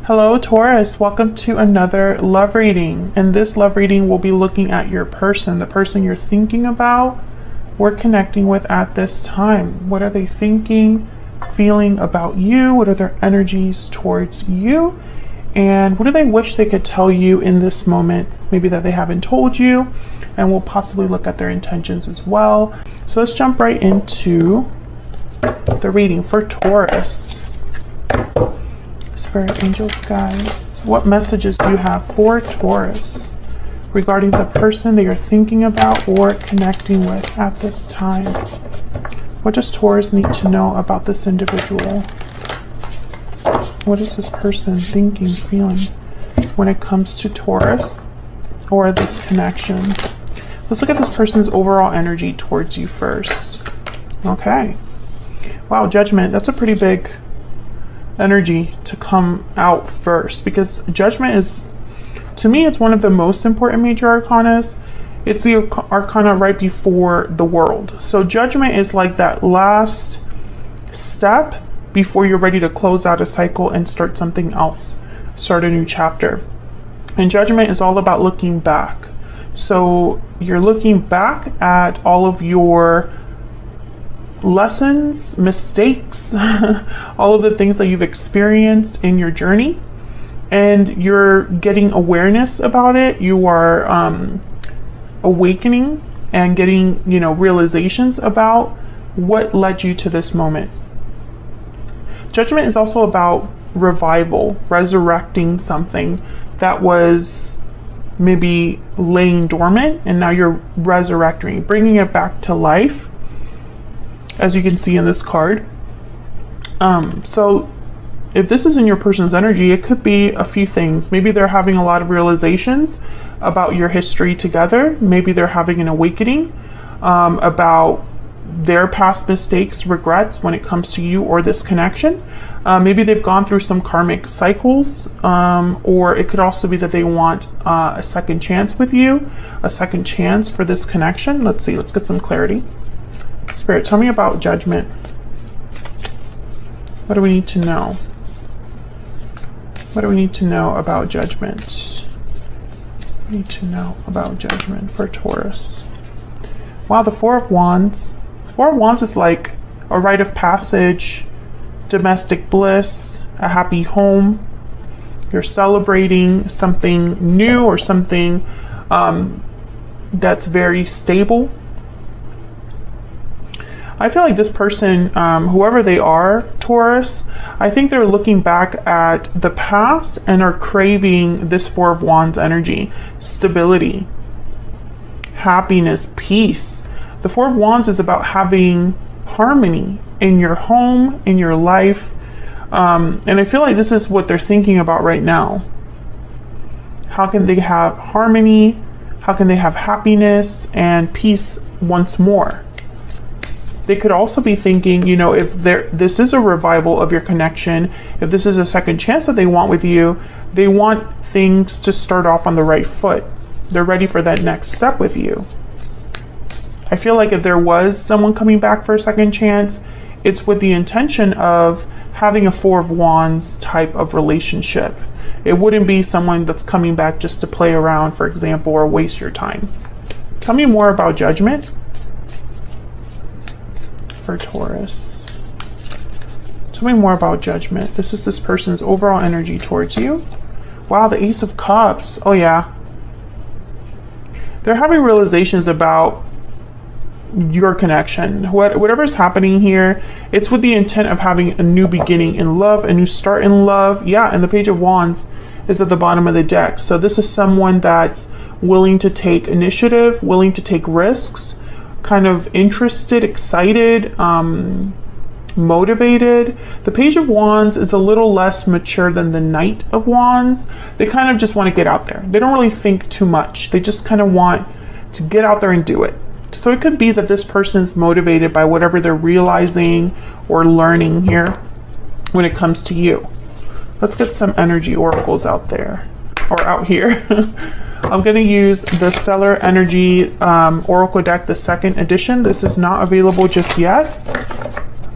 Hello Taurus, welcome to another love reading. And this love reading will be looking at your person, the person you're thinking about, or connecting with at this time. What are they thinking, feeling about you? What are their energies towards you? And what do they wish they could tell you in this moment, maybe that they haven't told you? And we'll possibly look at their intentions as well. So let's jump right into the reading for Taurus. Spirit angels, guys, what messages do you have for Taurus regarding the person that you're thinking about or connecting with at this time? What does Taurus need to know about this individual? What is this person thinking, feeling when it comes to Taurus or this connection? Let's look at this person's overall energy towards you first. Okay. Wow, Judgment. That's a pretty big energy to come out first, because Judgment is, to me, it's one of the most important major arcanas. It's the arcana right before the World. So Judgment is like that last step before you're ready to close out a cycle and start something else, start a new chapter. And Judgment is all about looking back. So you're looking back at all of your lessons, mistakes, all of the things that you've experienced in your journey, and you're getting awareness about it. You are awakening and getting, realizations about what led you to this moment. Judgment is also about revival, resurrecting something that was maybe laying dormant, and now you're resurrecting, bringing it back to life, as you can see in this card. So if this is in your person's energy, it could be a few things. Maybe they're having a lot of realizations about your history together. Maybe they're having an awakening about their past mistakes, regrets when it comes to you or this connection. Maybe they've gone through some karmic cycles, or it could also be that they want a second chance with you, a second chance for this connection. Let's see, let's get some clarity. Spirit, tell me about Judgment. What do we need to know? What do we need to know about Judgment? We need to know about Judgment for Taurus. Wow, the Four of Wands. The Four of Wands is like a rite of passage, domestic bliss, a happy home. You're celebrating something new or something that's very stable. I feel like this person, whoever they are, Taurus, I think they're looking back at the past and are craving this Four of Wands energy, stability, happiness, peace. The Four of Wands is about having harmony in your home, in your life. And I feel like this is what they're thinking about right now. How can they have harmony? How can they have happiness and peace once more? They could also be thinking, if this is a revival of your connection, if this is a second chance that they want with you, they want things to start off on the right foot. They're ready for that next step with you. I feel like if there was someone coming back for a second chance, it's with the intention of having a Four of Wands type of relationship. It wouldn't be someone that's coming back just to play around, for example, or waste your time. Tell me more about Judgment for Taurus. Tell me more about Judgment. This is this person's overall energy towards you. Wow, the Ace of Cups. Oh yeah. They're having realizations about your connection. Whatever's happening here, it's with the intent of having a new beginning in love, a new start in love. Yeah, and the Page of Wands is at the bottom of the deck. So this is someone that's willing to take initiative, willing to take risks, kind of interested, excited, motivated. The Page of Wands is a little less mature than the Knight of Wands. They kind of just want to get out there. They don't really think too much. They just kind of want to get out there and do it. So it could be that this person is motivated by whatever they're realizing or learning here when it comes to you. Let's get some energy oracles out there, or out here. I'm going to use the Stellar Energy Oracle deck, the second edition. This is not available just yet.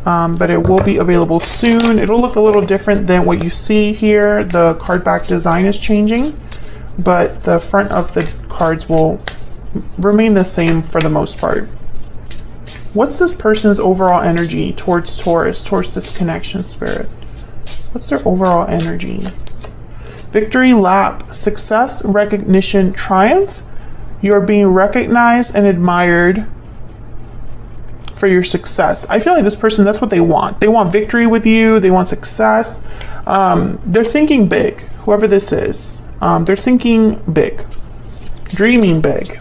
but it will be available soon. It'll look a little different than what you see here. The card back design is changing, but the front of the cards will remain the same for the most part. What's this person's overall energy towards Taurus, towards this connection, Spirit? What's their overall energy? Victory lap, success, recognition, triumph. You're being recognized and admired for your success. I feel like this person, that's what they want. They want victory with you. They want success. They're thinking big, whoever this is. They're thinking big, dreaming big.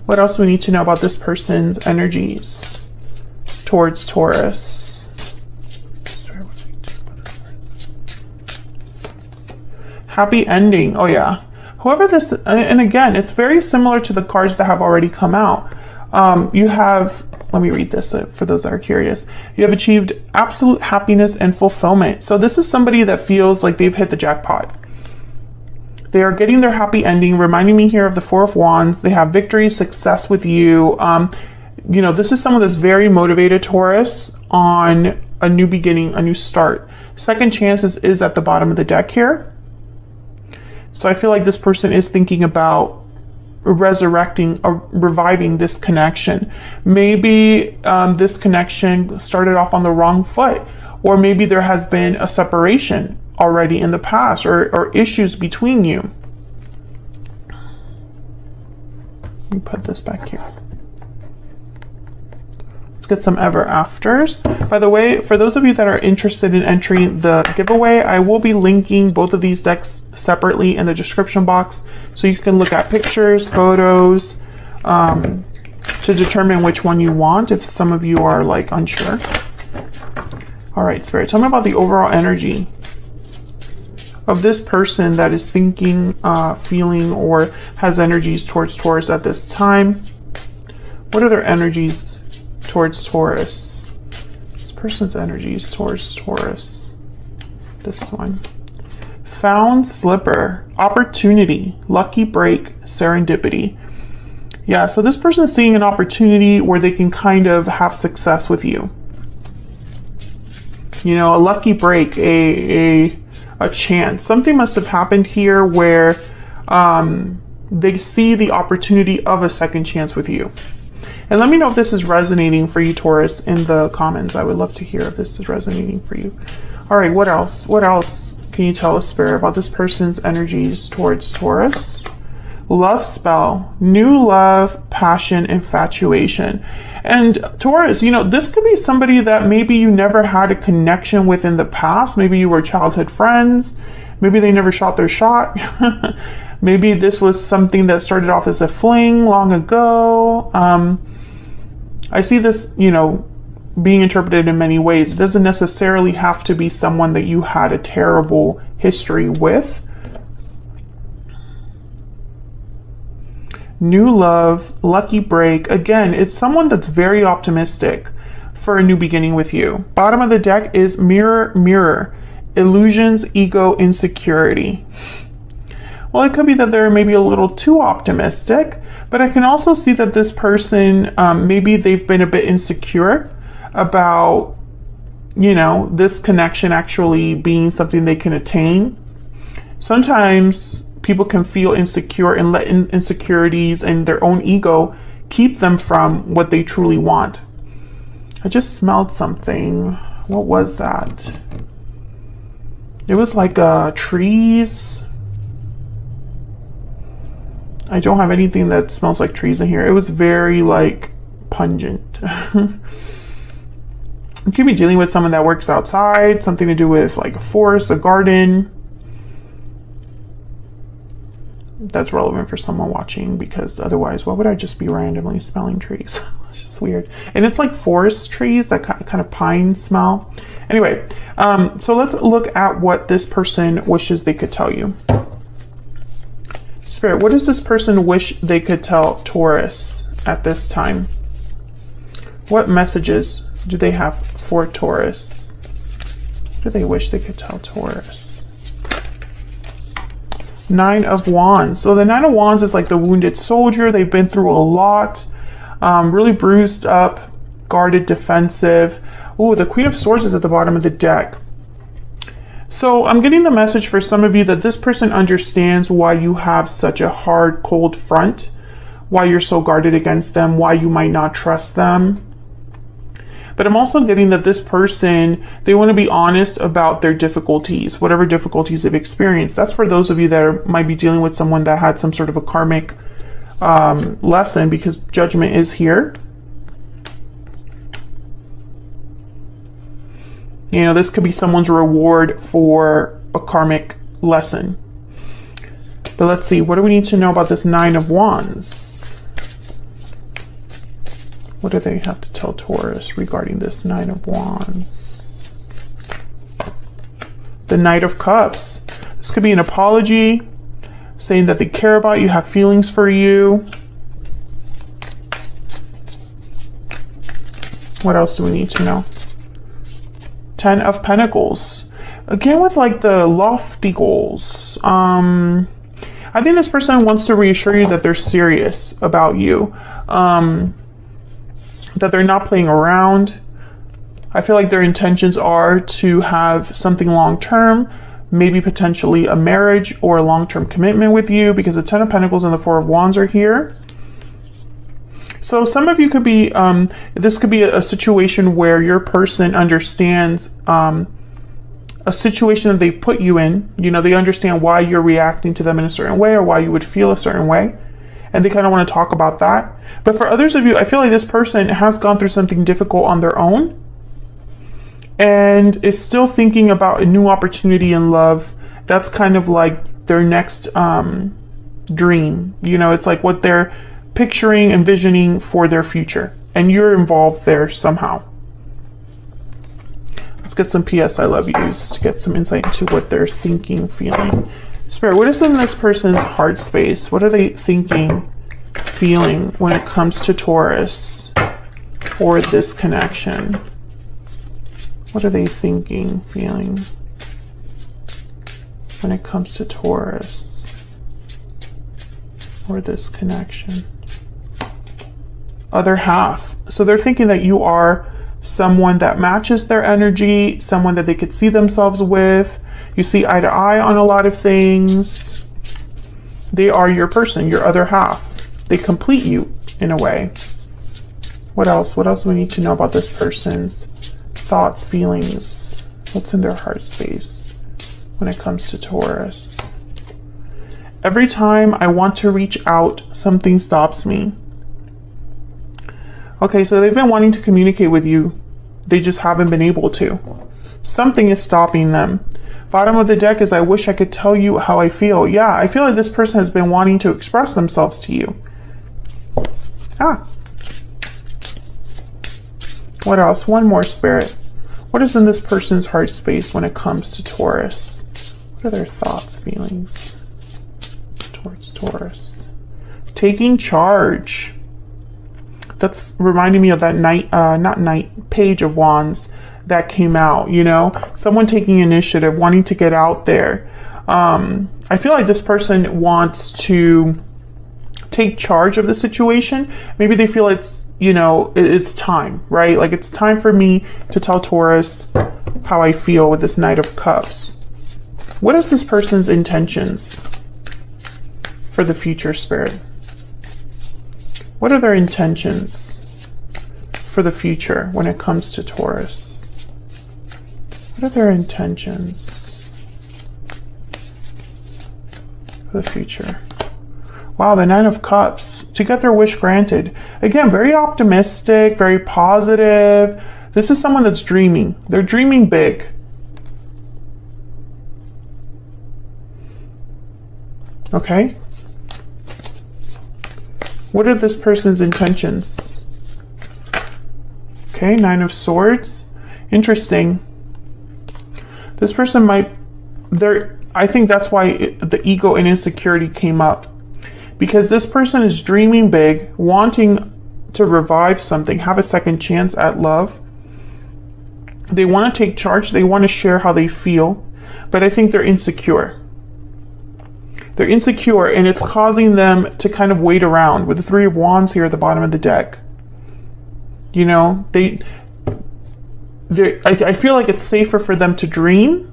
What else do we need to know about this person's energies towards Taurus? Happy ending. Oh yeah. Whoever this, and again, it's very similar to the cards that have already come out. You have, let me read this for those that are curious. You have achieved absolute happiness and fulfillment. So this is somebody that feels like they've hit the jackpot. They are getting their happy ending, reminding me here of the Four of Wands. They have victory, success with you. You know, this is someone that's very motivated, Taurus, on a new beginning, a new start. Second chances is at the bottom of the deck here. So I feel like this person is thinking about resurrecting or reviving this connection. Maybe this connection started off on the wrong foot, or maybe there has been a separation already in the past, or issues between you. Let me put this back here. Let's get some ever afters. By the way, for those of you that are interested in entering the giveaway, I will be linking both of these decks separately in the description box, so you can look at pictures, photos, to determine which one you want if some of you are like unsure. All right, Spirit, tell me about the overall energy of this person that is thinking, feeling, or has energies towards Taurus at this time. What are their energies towards Taurus? This person's energies towards Taurus. This one. Found slipper, opportunity, lucky break, serendipity. Yeah, so this person is seeing an opportunity where they can kind of have success with you. You know, a lucky break, a chance. Something must have happened here where they see the opportunity of a second chance with you. And let me know if this is resonating for you, Taurus, in the comments. I would love to hear if this is resonating for you. All right, what else? What else can you tell us, Spirit, about this person's energies towards Taurus? Love spell, new love, passion, infatuation. And Taurus, you know, this could be somebody that maybe you never had a connection with in the past. Maybe you were childhood friends. Maybe they never shot their shot. Maybe this was something that started off as a fling long ago. I see this, you know, being interpreted in many ways. It doesn't necessarily have to be someone that you had a terrible history with. New love, lucky break. Again, it's someone that's very optimistic for a new beginning with you. Bottom of the deck is mirror, mirror. Illusions, ego, insecurity. Well, it could be that they're maybe a little too optimistic, but I can also see that this person, maybe they've been a bit insecure about, you know, this connection actually being something they can attain. Sometimes people can feel insecure and let insecurities and their own ego keep them from what they truly want. I just smelled something. What was that? It was like trees. I don't have anything that smells like trees in here. It was very like pungent. You could be dealing with someone that works outside, something to do with like a forest, a garden. That's relevant for someone watching, because otherwise, why would I just be randomly smelling trees? It's just weird. And it's like forest trees, that kind of pine smell. Anyway, so let's look at what this person wishes they could tell you. Spirit, what does this person wish they could tell Taurus at this time? What messages do they have for Taurus? What do they wish they could tell Taurus? Nine of Wands. So the Nine of Wands is like the wounded soldier. They've been through a lot, really bruised up, guarded, defensive. Oh, the Queen of Swords is at the bottom of the deck. So I'm getting the message for some of you that this person understands why you have such a hard, cold front, why you're so guarded against them, why you might not trust them. But I'm also getting that this person, they want to be honest about their difficulties, whatever difficulties they've experienced. That's for those of you that might be dealing with someone that had some sort of a karmic lesson, because Judgment is here. You know, this could be someone's reward for a karmic lesson. But let's see, what do we need to know about this Nine of Wands? What do they have to tell Taurus regarding this Nine of Wands? The Knight of Cups. This could be an apology, saying that they care about you, have feelings for you. What else do we need to know? Ten of Pentacles. Again, with like the lofty goals. I think this person wants to reassure you that they're serious about you. That they're not playing around. I feel like their intentions are to have something long-term, maybe potentially a marriage or a long-term commitment with you, because the Ten of Pentacles and the Four of Wands are here. So some of you could be, this could be a situation where your person understands a situation that they've put you in. You know, they understand why you're reacting to them in a certain way or why you would feel a certain way. And they kind of want to talk about that. But for others of you, I feel like this person has gone through something difficult on their own and is still thinking about a new opportunity in love. That's kind of like their next dream. You know, it's like what they're picturing, envisioning for their future. And you're involved there somehow. Let's get some PS I love yous to get some insight into what they're thinking, feeling. Spirit, what is in this person's heart space? What are they thinking, feeling when it comes to Taurus or this connection? What are they thinking, feeling when it comes to Taurus or this connection? Other half. So they're thinking that you are someone that matches their energy, someone that they could see themselves with. You see eye to eye on a lot of things. They are your person, your other half. They complete you in a way. What else? What else do we need to know about this person's thoughts, feelings? What's in their heart space when it comes to Taurus? Every time I want to reach out, something stops me. Okay, so they've been wanting to communicate with you. They just haven't been able to. Something is stopping them. Bottom of the deck is I wish I could tell you how I feel. Yeah, I feel like this person has been wanting to express themselves to you. What else? One more, Spirit. What is in this person's heart space when it comes to Taurus? What are their thoughts, feelings towards Taurus? Taking charge. That's reminding me of that Page of Wands that came out, you know, someone taking initiative, wanting to get out there. I feel like this person wants to take charge of the situation. Maybe they feel it's, you know, it's time, right? Like it's time for me to tell Taurus how I feel with this Knight of Cups. What is this person's intentions for the future, Spirit? What are their intentions for the future when it comes to Taurus? What are their intentions for the future? Wow, the Nine of Cups, to get their wish granted. Again, very optimistic, very positive. This is someone that's dreaming. They're dreaming big. Okay. What are this person's intentions? Okay, Nine of Swords. Interesting. This person might, I think that's why the ego and insecurity came up. Because this person is dreaming big, wanting to revive something, have a second chance at love. They want to take charge. They want to share how they feel. But I think they're insecure. They're insecure, and it's causing them to kind of wait around with the Three of Wands here at the bottom of the deck. You know, I feel like it's safer for them to dream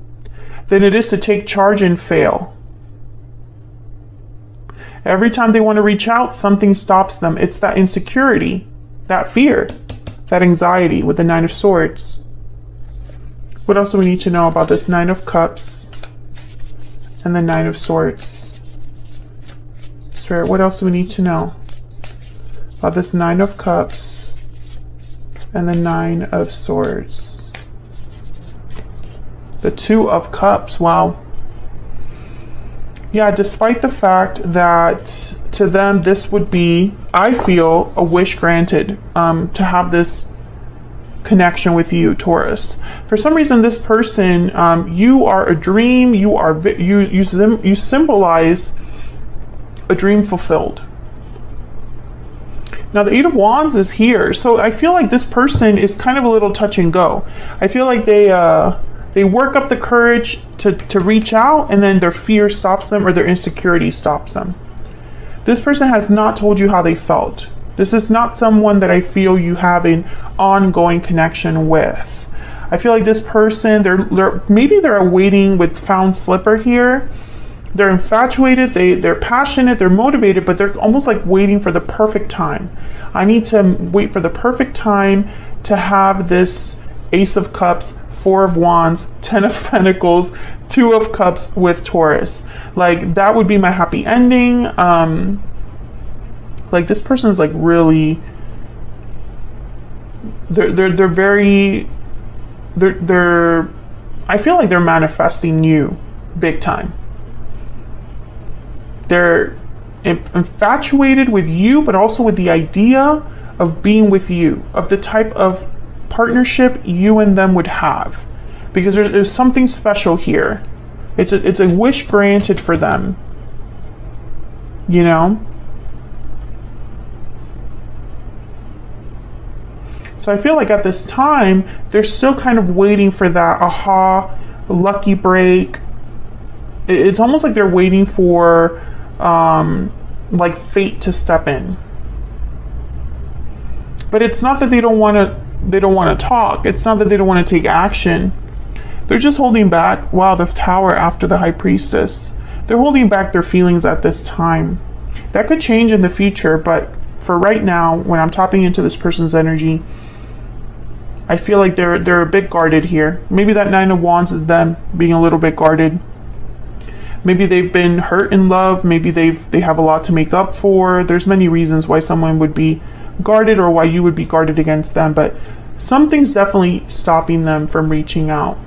than it is to take charge and fail. Every time they want to reach out, something stops them. It's that insecurity, that fear, that anxiety with the Nine of Swords. What else do we need to know about this Nine of Cups and the Nine of Swords? Spirit, what else do we need to know about this Nine of Cups and the Nine of Swords? The Two of Cups, wow. Yeah, despite the fact that to them this would be, I feel, a wish granted to have this connection with you, Taurus. For some reason, this person, you are a dream. You symbolize a dream fulfilled. Now the Eight of Wands is here, so I feel like this person is kind of a little touch and go. I feel like they work up the courage to reach out, and then their fear stops them or their insecurity stops them. This person has not told you how they felt. This is not someone that I feel you have an ongoing connection with. I feel like this person, maybe they're awaiting with found slipper here. They're infatuated, they're passionate, they're motivated, but they're almost like waiting for the perfect time. I need to wait for the perfect time to have this Ace of Cups, Four of Wands, Ten of Pentacles, Two of Cups with Taurus. Like, that would be my happy ending. Like, this person is like really, they're very, I feel like they're manifesting you big time. They're infatuated with you, but also with the idea of being with you, of the type of partnership you and them would have, because there's something special here. It's a wish granted for them, you know. So I feel like at this time they're still kind of waiting for that aha, lucky break. It's almost like they're waiting for like fate to step in. But it's not that they don't want to talk. It's not that they don't want to take action. They're just holding back. Wow, the Tower after the High Priestess. They're holding back their feelings at this time. That could change in the future, but for right now, when I'm tapping into this person's energy, I feel like they're a bit guarded here. Maybe that Nine of Wands is them being a little bit guarded. Maybe they've been hurt in love. Maybe they have a lot to make up for. There's many reasons why someone would be guarded or why you would be guarded against them, but something's definitely stopping them from reaching out.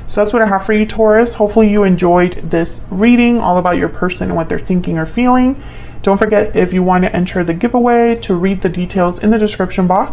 So that's what I have for you, Taurus. Hopefully you enjoyed this reading all about your person and what they're thinking or feeling. Don't forget, if you want to enter the giveaway, to read the details in the description box.